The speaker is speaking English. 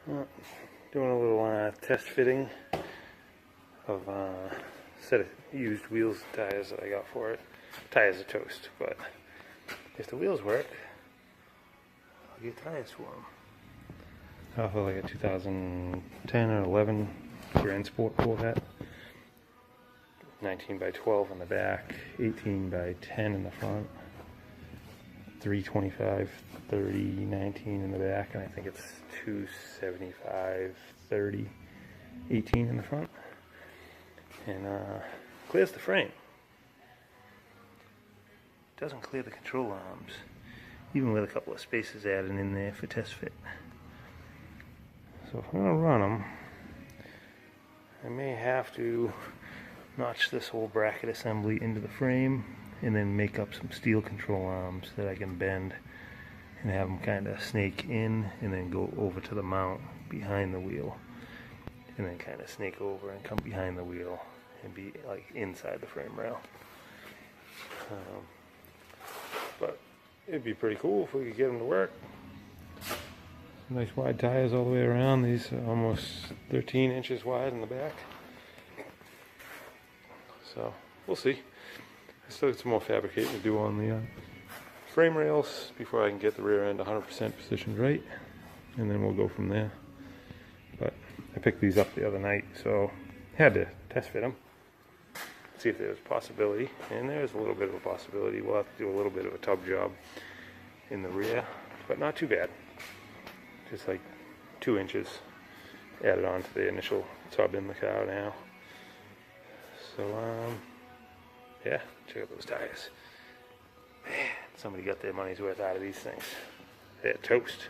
Doing a little test fitting of a set of used wheels and tires that I got for it. Tires are toast, but if the wheels work, I'll get tires for them. I feel like a 2010 or 11 Grand Sport Corvette. 19 by 12 on the back, 18 by 10 in the front, 325 30 19 in the back, and I think it's 275 30 18 in the front. And clears the frame. Doesn't clear the control arms, even with a couple of spaces added in there for test fit. So if I'm going to run them, I may have to notch this whole bracket assembly into the frame and then make up some steel control arms that I can bend and have them kind of snake in and then go over to the mount behind the wheel, and then kind of snake over and come behind the wheel and be like inside the frame rail. But it'd be pretty cool if we could get them to work. Nice wide tires all the way around. These are almost 13 inches wide in the back. So we'll see. I still got some more fabricating to do on the frame rails before I can get the rear end 100% positioned right, and then we'll go from there. But I picked these up the other night, so had to test fit them, see if there was a possibility, and there's a little bit of a possibility. We'll have to do a little bit of a tub job in the rear, but not too bad. Just like 2 inches added on to the initial tub in the car now. So yeah, check out those tires. Man, somebody got their money's worth out of these things. They're toast.